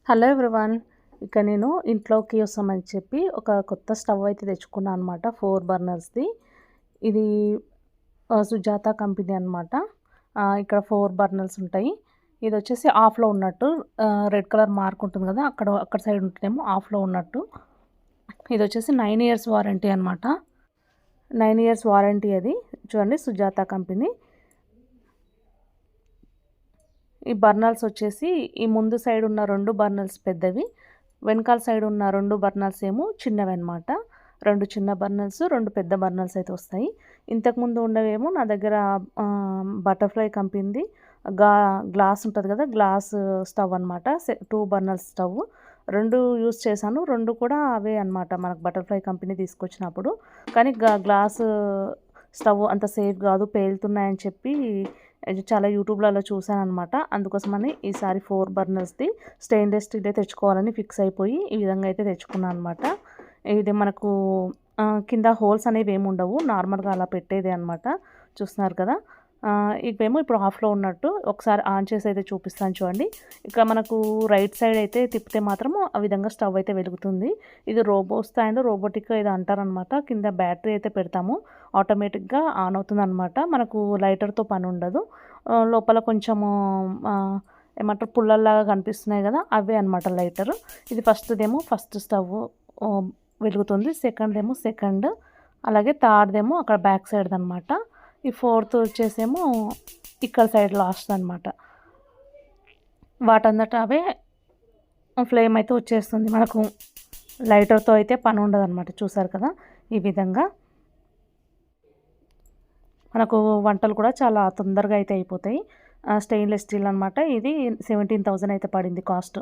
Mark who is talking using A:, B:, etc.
A: Hello everyone. ఇక నేను ఇంట్లోకి వస్తామని చెప్పి ఒక కొత్త స్టవ్ అయితే తెచ్చుకున్నాను అనమాట. 4 బర్నర్స్‌ది. ఇది సుజాత కంపెనీ అనమాట. ఇక్కడ 4 బర్నర్స్ ఉంటాయి. ఇదొచ్చేసి ఆఫ్‌లో ఉన్నట్టు రెడ్ కలర్ మార్క్ ఉంటుంది కదా! అక్కడ సైడ్ ఉంటేనేమో ఆఫ్‌లో ఉన్నట్టు. ఇదొచ్చేసి 9 ఇయర్స్ వారంటీ అనమాట. 9 ఇయర్స్ వారంటీ అది. చూడండి సుజాత కంపెనీ. ఈ బర్నర్స్ వచ్చేసి ఈ ముందు సైడ్ ఉన్న 2 బర్నర్స్ పెద్దవి. వెనకాల సైడ్ ఉన్న 2 బర్నర్స్ ఏమో చిన్నవన్నమాట. 2 చిన్న బర్నర్స్, 2 పెద్ద బర్నర్స్ అయితే వస్తాయి. ఇంతకుముందు ఉన్నవేమో నా దగ్గర బటర్‌ఫ్లై కంపెనీది గ్లాస్ ఉంటది కదా! గ్లాస్ స్టవ్ అనమాట. 2 బర్నర్స్ స్టవ్. 2 యూజ్ చేశాను. 2 కూడా అవే అనమాట. మనకు బటర్‌ఫ్లై కంపెనీ తీసుకొచ్చినప్పుడు. కానీ గ్లాస్ స్టవ్ అంత సేఫ్ కాదు, పేలుతున్నాయని చెప్పి చాలా యూట్యూబ్‌లలో చూసాననమాట. అందుకోసమని ఈసారి 4 బర్నర్స్‌ది స్టెయిన్‌లెస్ స్టీలే తెచ్చుకోవాలని ఫిక్స్ అయిపోయి ఈ విధంగా అయితే తెచ్చుకున్నాను అనమాట. ఇది మనకు కింద హోల్స్ అనేవి ఏమి ఉండవు. నార్మల్‌గా అలా పెట్టేదే అనమాట. చూస్తున్నారు కదా! ఇవేమో ఇప్పుడు ఆఫ్‌లో ఉన్నట్టు. ఒకసారి ఆన్ చేసి అయితే చూపిస్తాను చూడండి. ఇక మనకు రైట్ సైడ్ అయితే తిప్పితే మాత్రము ఆ విధంగా స్టవ్ అయితే వెలుగుతుంది. ఇది రోబో స్టాండ్, రోబోటిక్ ఏదో అంటారనమాట. కింద బ్యాటరీ అయితే పెడతాము. ఆటోమేటిక్‌గా ఆన్ అవుతుందనమాట. మనకు లైటర్‌తో పని ఉండదు. లోపల కొంచెము ఏమంటారు పుల్లల్లాగా కనిపిస్తున్నాయి కదా! అవే అనమాట లైటరు. ఇది ఫస్ట్ స్టవ్ వెలుగుతుంది. సెకండ్‌దేమో సెకండ్, అలాగే థర్డ్‌దేమో అక్కడ బ్యాక్ సైడ్‌దనమాట. ఈ ఫోర్త్ వచ్చేసేమో ఇక్కడ సైడ్ లాస్ట్ అనమాట. వాటంతట అవే ఫ్లేమ్ అయితే వచ్చేస్తుంది. మనకు లైటర్‌తో అయితే పని ఉండదనమాట. చూసారు కదా! ఈ విధంగా మనకు వంటలు కూడా చాలా తొందరగా అయితే అయిపోతాయి. స్టెయిన్‌లెస్ స్టీల్ అనమాట. ఇది 17,000 అయితే పడింది కాస్ట్.